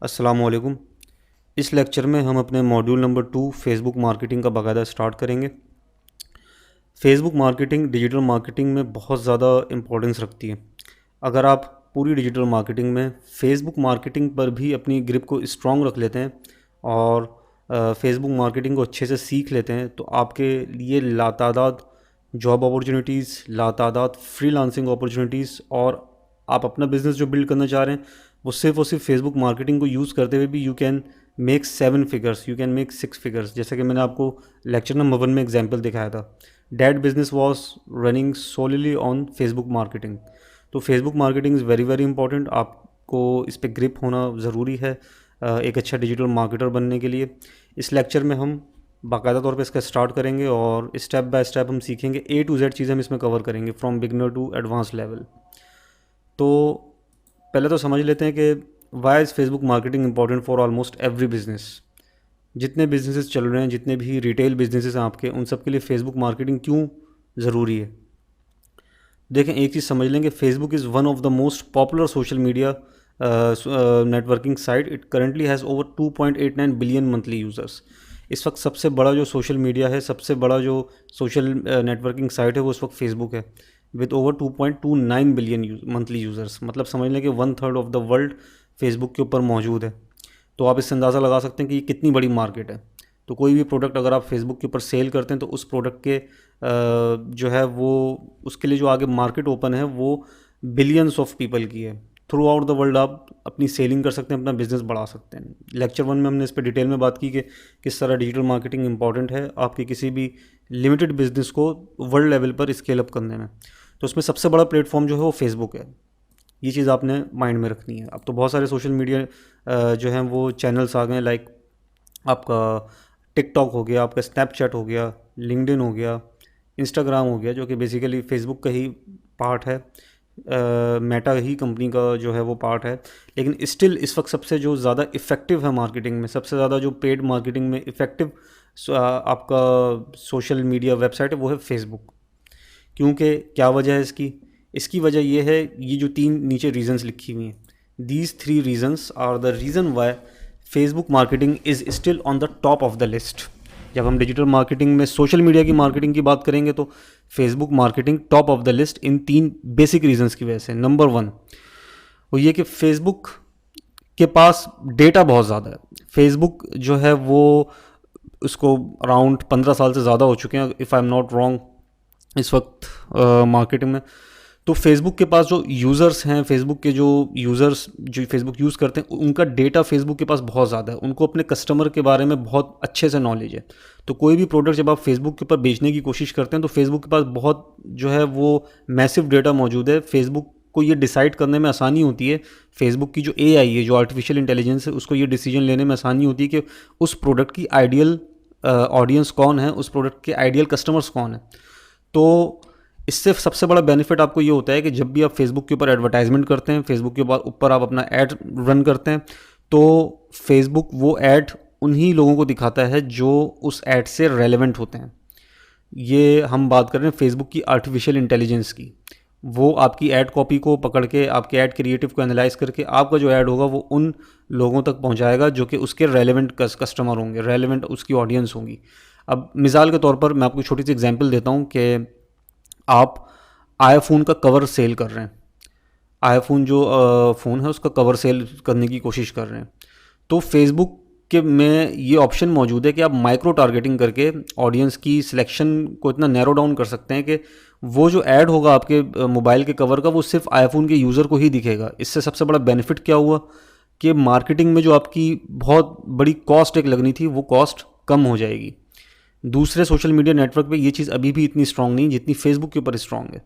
अस्सलामुअलैकुम। इस लेक्चर में हम अपने मॉड्यूल नंबर 2 फेसबुक मार्केटिंग का बाकायदा स्टार्ट करेंगे। फेसबुक मार्केटिंग डिजिटल मार्केटिंग में बहुत ज़्यादा इम्पोर्टेंस रखती है। अगर आप पूरी डिजिटल मार्केटिंग में फेसबुक मार्केटिंग पर भी अपनी ग्रिप को स्ट्रॉन्ग रख लेते हैं और फेसबुक मार्केटिंग को अच्छे से सीख लेते हैं तो आपके लिए लातादाद जॉब अपॉर्चुनिटीज़, लातादाद फ्रीलांसिंग अपॉर्चुनिटीज़ और आप अपना बिज़नेस जो बिल्ड करना चाह रहे हैं वो सिर्फ और सिर्फ फेसबुक मार्केटिंग को यूज़ करते हुए भी you can make 7 figures, you can make 6 figures. जैसे कि मैंने आपको लेक्चर नंबर 1 में एग्जांपल दिखाया था, that business was running solely on Facebook marketing. तो Facebook marketing is very very important. आपको इस पर ग्रिप होना ज़रूरी है एक अच्छा डिजिटल मार्केटर बनने के लिए। इस लेक्चर में हम बाकायदा तौर पे इसका स्टार्ट करेंगे और स्टेप बाय स्टेप हम सीखेंगे, A to Z चीज़ें हम इसमें कवर करेंगे from beginner to advance level. तो पहले तो समझ लेते हैं कि why is Facebook marketing important for almost every business. जितने बिजनेसेस चल रहे हैं, जितने भी रिटेल बिजनेसेस हैं आपके, उन सब के लिए फेसबुक मार्केटिंग क्यों ज़रूरी है। देखें, एक चीज़ समझ लें कि Facebook is one of the most popular social media networking site. It currently has over 2.89 billion monthly users. इस वक्त सबसे बड़ा जो सोशल मीडिया है, सबसे बड़ा जो सोशल नेटवर्किंग साइट है वो इस वक्त फेसबुक है, with over 2.29 billion monthly users. मतलब समझ लें कि 1/3 ऑफ द वर्ल्ड फेसबुक के ऊपर मौजूद है। तो आप इससे अंदाज़ा लगा सकते हैं कि ये कितनी बड़ी मार्केट है। तो कोई भी प्रोडक्ट अगर आप फेसबुक के ऊपर सेल करते हैं तो उस प्रोडक्ट के जो है वो उसके लिए जो आगे मार्केट ओपन है वो बिलियंस ऑफ पीपल की है। थ्रू आउट द वर्ल्ड आप अपनी सेलिंग कर सकते हैं, अपना बिजनेस बढ़ा सकते हैं। लेक्चर 1 में हमने इस पर डिटेल में बात की कि किस तरह डिजिटल मार्केटिंग इंपॉर्टेंट है आपके किसी भी लिमिटेड बिजनेस को वर्ल्ड लेवल पर स्केल अप करने में। तो उसमें सबसे बड़ा प्लेटफॉर्म जो है वो फेसबुक है। ये चीज़ आपने माइंड में रखनी है। अब तो बहुत सारे सोशल मीडिया जो हैं वो चैनल्स आ गए, लाइक आपका टिकटॉक हो गया, आपका स्नैपचैट हो गया, लिंक्डइन हो गया, इंस्टाग्राम हो गया, जो कि बेसिकली फेसबुक का ही पार्ट है, मेटा ही कंपनी का जो है वो पार्ट है। लेकिन स्टिल इस वक्त सबसे जो ज़्यादा इफ़ेक्टिव है मार्केटिंग में, सबसे ज़्यादा जो पेड मार्केटिंग में इफ़ेक्टिव आपका सोशल मीडिया वेबसाइट है वो है फेसबुक। क्योंकि क्या वजह है इसकी? इसकी वजह ये है, ये जो 3 नीचे रीजंस लिखी हुई हैं, these 3 reasons are the reason why Facebook marketing is still on the top of the list. जब हम डिजिटल मार्केटिंग में सोशल मीडिया की मार्केटिंग की बात करेंगे तो Facebook marketing top of the list in 3 basic reasons की वजह से। नंबर 1 वो ये कि फेसबुक के पास डेटा बहुत ज़्यादा है। फेसबुक जो है वो उसको अराउंड 15 साल से ज़्यादा हो चुके हैं if I am not wrong इस वक्त मार्केटिंग में। तो फेसबुक के पास जो यूज़र्स हैं, फेसबुक के जो यूज़र्स जो फेसबुक यूज़ करते हैं, उनका डेटा फेसबुक के पास बहुत ज़्यादा है। उनको अपने कस्टमर के बारे में बहुत अच्छे से नॉलेज है। तो कोई भी प्रोडक्ट जब आप फेसबुक के ऊपर बेचने की कोशिश करते हैं तो फेसबुक के पास बहुत जो है वो मैसिव डेटा मौजूद है। फेसबुक को ये डिसाइड करने में आसानी होती है, फेसबुक की जो AI है, जो आर्टिफिशियल इंटेलिजेंस है, उसको ये डिसीजन लेने में आसानी होती है कि उस प्रोडक्ट की आइडियल ऑडियंस कौन है, उस प्रोडक्ट के आइडियल कस्टमर्स कौन है। तो इससे सबसे बड़ा बेनिफिट आपको ये होता है कि जब भी आप फेसबुक के ऊपर एडवर्टाइजमेंट करते हैं, फेसबुक के ऊपर आप अपना ऐड रन करते हैं, तो फेसबुक वो ऐड उन्हीं लोगों को दिखाता है जो उस ऐड से रेलेवेंट होते हैं। ये हम बात कर रहे हैं फेसबुक की आर्टिफिशियल इंटेलिजेंस की। वो आपकी ऐड कॉपी को पकड़ के, आपके ऐड क्रिएटिव को एनालाइज करके आपका जो ऐड होगा वो उन लोगों तक पहुंचाएगा जो कि उसके रेलेवेंट कस्टमर होंगे, रेलेवेंट उसकी ऑडियंस होंगी। अब मिसाल के तौर पर मैं आपको छोटी सी एग्जांपल देता हूँ कि आप आईफोन का कवर सेल कर रहे हैं, आईफोन जो फ़ोन है उसका कवर सेल करने की कोशिश कर रहे हैं, तो फेसबुक के में ये ऑप्शन मौजूद है कि आप माइक्रो टारगेटिंग करके ऑडियंस की सिलेक्शन को इतना नैरो डाउन कर सकते हैं कि वो जो ऐड होगा आपके मोबाइल के कवर का वो सिर्फ आईफोन के यूज़र को ही दिखेगा। इससे सबसे बड़ा बेनिफिट क्या हुआ कि मार्केटिंग में जो आपकी बहुत बड़ी कॉस्ट एक लगनी थी वो कॉस्ट कम हो जाएगी। दूसरे सोशल मीडिया नेटवर्क पे ये चीज़ अभी भी इतनी स्ट्रांग नहीं जितनी फेसबुक के ऊपर स्ट्रांग है।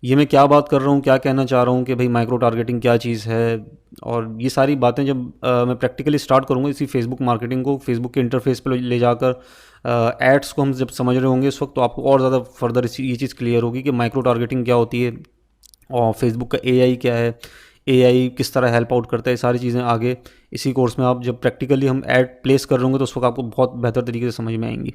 ये मैं क्या बात कर रहा हूँ, क्या कहना चाह रहा हूँ कि भाई माइक्रो टारगेटिंग क्या चीज़ है, और ये सारी बातें जब मैं प्रैक्टिकली स्टार्ट करूँगा इसी फेसबुक मार्केटिंग को फेसबुक के इंटरफेस पे ले जाकर एड्स को हम जब समझ रहे होंगे इस वक्त, तो आपको और ज़्यादा फर्दर ये चीज़ क्लियर होगी कि माइक्रो टारगेटिंग क्या होती है और फेसबुक का AI क्या है, AI किस तरह हेल्प आउट करता है। सारी चीज़ें आगे इसी कोर्स में आप जब प्रैक्टिकली हम ऐड प्लेस कर रहे होंगे तो उस वक्त आपको बहुत बेहतर तरीके से समझ में आएंगी।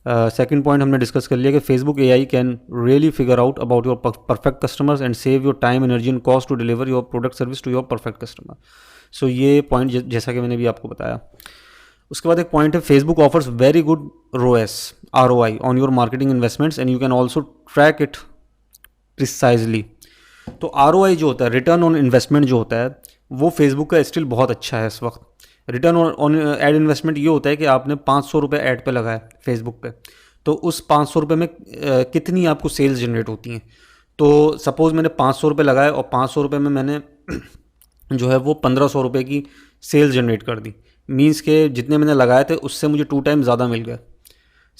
सेकंड पॉइंट हमने डिस्कस कर लिया कि Facebook AI can really figure out about your perfect customers and save your time energy and cost to deliver your product service to your perfect customer. So ये पॉइंट जैसा कि मैंने भी आपको बताया। उसके बाद एक पॉइंट है, Facebook offers very good ROAS ROI on your marketing investments and you can also track it precisely. तो ROI जो होता है, रिटर्न ऑन इन्वेस्टमेंट जो होता है, वो फेसबुक का स्टिल बहुत अच्छा है इस वक्त। रिटर्न ऑन एड इन्वेस्टमेंट ये होता है कि आपने 500 रुपये ऐड पे लगाया फेसबुक पे, तो उस 500 रुपये में कितनी आपको सेल्स जनरेट होती हैं। तो सपोज़ मैंने 500 रुपये लगाए और 500 रुपये में मैंने जो है वो 1500 रुपये की सेल्स जनरेट कर दी, मीन्स के जितने मैंने लगाए थे उससे मुझे 2 टाइम ज़्यादा मिल गया।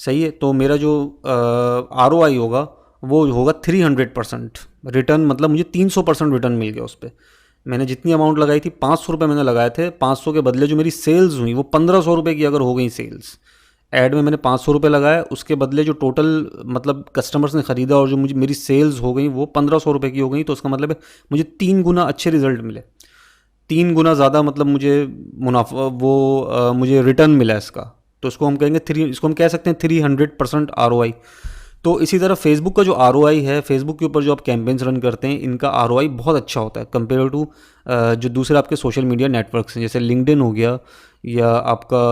सही है। तो मेरा जो ROI होगा वो होगा 300% रिटर्न, मतलब मुझे 300% रिटर्न मिल गया उस पर। मैंने जितनी अमाउंट लगाई थी, 500 रुपये मैंने लगाए थे, 500 के बदले जो मेरी सेल्स हुई वो 1500 रुपये की अगर हो गई सेल्स। ऐड में मैंने 500 रुपये लगाए, उसके बदले जो टोटल मतलब कस्टमर्स ने ख़रीदा और जो मुझे मेरी सेल्स हो गई वो 1500 रुपये की हो गई। तो उसका मतलब है मुझे 3 गुना अच्छे रिजल्ट मिले, 3 गुना ज़्यादा, मतलब मुझे मुनाफा वो मुझे रिटर्न मिला इसका। तो इसको हम कहेंगे इसको हम कह सकते हैं 300% ROI। तो इसी तरह फेसबुक का जो ROI है, फेसबुक के ऊपर जो आप कैंपेन्स रन करते हैं, इनका ROI बहुत अच्छा होता है कंपेयर टू जो दूसरे आपके सोशल मीडिया नेटवर्क्स हैं, जैसे लिंक्डइन हो गया या आपका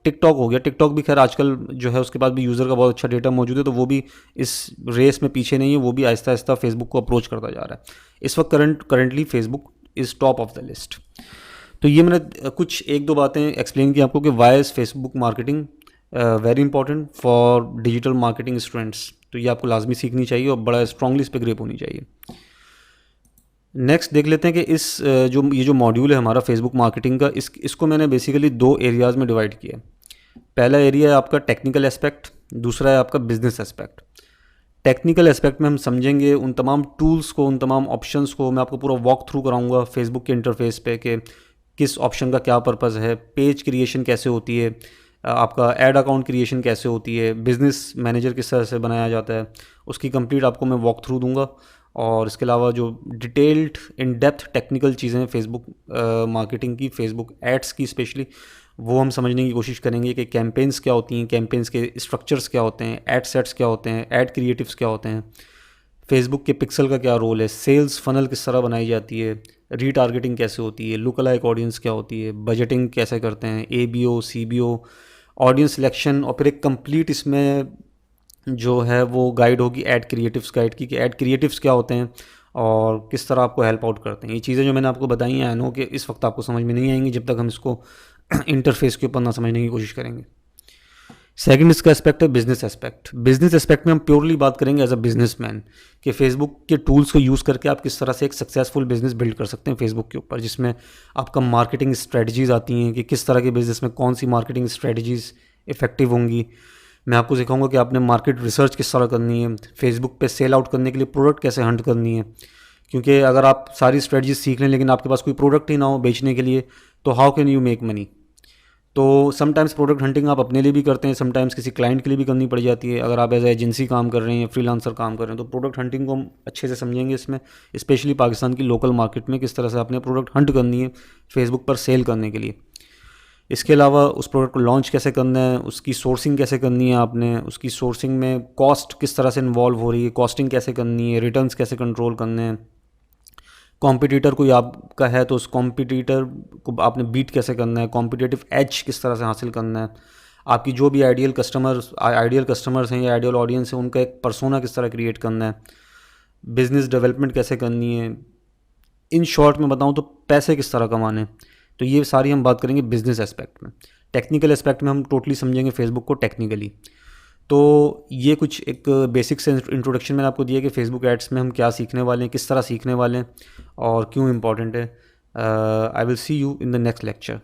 टिकटॉक हो गया। टिकटॉक भी खैर आजकल जो है उसके पास भी यूज़र का बहुत अच्छा डेटा मौजूद है, तो वो भी इस रेस में पीछे नहीं है, वो भी आहिस्ता आहिस्ता फेसबुक को अप्रोच करता जा रहा है। इस वक्त currently Facebook is top of the list. तो ये मैंने कुछ 1-2 बातें एक्सप्लेन की आपको कि why is Facebook marketing very important for digital marketing students. तो ये आपको लाजमी सीखनी चाहिए और बड़ा स्ट्रांगली इस पर ग्रिप होनी चाहिए। नेक्स्ट देख लेते हैं कि इस ये जो मॉड्यूल है हमारा फेसबुक मार्केटिंग का, इसको मैंने बेसिकली 2 एरियाज़ में डिवाइड किया है। पहला एरिया है आपका टेक्निकल एस्पेक्ट, दूसरा है आपका बिजनेस एस्पेक्ट। टेक्निकल एस्पेक्ट में हम समझेंगे उन तमाम टूल्स को, उन तमाम ऑप्शंस को। मैं आपको पूरा वॉक थ्रू कराऊंगा फेसबुक के इंटरफेस पे कि किस ऑप्शन का क्या पर्पज़ है, पेज क्रिएशन कैसे होती है, आपका ऐड अकाउंट क्रिएशन कैसे होती है, बिज़नेस मैनेजर किस तरह से बनाया जाता है, उसकी कंप्लीट आपको मैं वॉक थ्रू दूंगा। और इसके अलावा जो डिटेल्ड इन डेप्थ टेक्निकल चीज़ें हैं फेसबुक मार्केटिंग की, फेसबुक एड्स की स्पेशली, वो हम समझने की कोशिश करेंगे कि कैंपेन्स क्या होती हैं, कैंपेन्स के स्ट्रक्चर्स क्या होते हैं, एड सेट्स क्या होते हैं, एड क्रिएटिव्स क्या होते हैं, फेसबुक के पिक्सल का क्या रोल है, सेल्स फनल किस तरह बनाई जाती है, रीटारगेटिंग कैसे होती है, लुक अलाइक ऑडियंस क्या होती है, बजटिंग कैसे करते हैं, ABO CBO, ऑडियंस सिलेक्शन, और फिर एक कंप्लीट इसमें जो है वो गाइड होगी ऐड क्रिएटिव्स गाइड की कि ऐड क्रिएटिव्स क्या होते हैं और किस तरह आपको हेल्प आउट करते हैं। ये चीज़ें जो मैंने आपको बताई हैं, आई नो कि इस वक्त आपको समझ में नहीं आएंगी जब तक हम इसको इंटरफेस के ऊपर ना समझने की कोशिश करेंगे। सेकंड इसका एस्पेक्ट है बिजनेस एस्पेक्ट। बिजनेस एस्पेक्ट में हम प्योरली बात करेंगे एज अ बिजनेसमैन कि फेसबुक के टूल्स को यूज़ करके आप किस तरह से एक सक्सेसफुल बिजनेस बिल्ड कर सकते हैं फेसबुक के ऊपर, जिसमें आपका मार्केटिंग स्ट्रेटजीज़ आती हैं कि किस तरह के बिजनेस में कौन सी मार्केटिंग स्ट्रेटजीज़ इफेक्टिव होंगी। मैं आपको सिखाऊंगा कि आपने मार्केट रिसर्च किस तरह करनी है, फेसबुक पे सेल आउट करने के लिए प्रोडक्ट कैसे हंट करनी है, क्योंकि अगर आप सारी स्ट्रेटजीज सीख लें लेकिन आपके पास कोई प्रोडक्ट ही ना हो बेचने के लिए, तो how can you make money. तो समटाइम्स प्रोडक्ट हंटिंग आप अपने लिए भी करते हैं, समटाइम्स किसी क्लाइंट के लिए भी करनी पड़ जाती है। अगर आप एज एजेंसी काम कर रहे हैं या फ्रीलांसर काम कर रहे हैं, तो प्रोडक्ट हंटिंग को हम अच्छे से समझेंगे इसमें, स्पेशली पाकिस्तान की लोकल मार्केट में किस तरह से आपने प्रोडक्ट हंट करनी है फेसबुक पर सेल करने के लिए। इसके अलावा उस प्रोडक्ट को लॉन्च कैसे करना है, उसकी सोर्सिंग कैसे करनी है आपने, उसकी सोर्सिंग में कॉस्ट किस तरह से इन्वॉल्व हो रही है, कॉस्टिंग कैसे करनी है, रिटर्न्स कैसे कंट्रोल करने हैं, कॉम्पिटिटर कोई आपका है तो उस कॉम्पिटिटर को आपने बीट कैसे करना है, कॉम्पिटिटिव एज किस तरह से हासिल करना है, आपकी जो भी आइडियल कस्टमर्स हैं या आइडियल ऑडियंस है उनका एक पर्सोना किस तरह क्रिएट करना है, बिजनेस डेवलपमेंट कैसे करनी है। इन शॉर्ट में बताऊं तो पैसे किस तरह कमाने। तो ये सारी हम बात करेंगे बिजनेस एस्पेक्ट में। टेक्निकल एस्पेक्ट में हम टोटली समझेंगे फेसबुक को टेक्निकली। तो ये कुछ एक बेसिक से इंट्रोडक्शन मैंने आपको दिया कि फेसबुक एड्स में हम क्या सीखने वाले हैं, किस तरह सीखने वाले हैं और क्यों इम्पॉर्टेंट है। I will see you in the next lecture.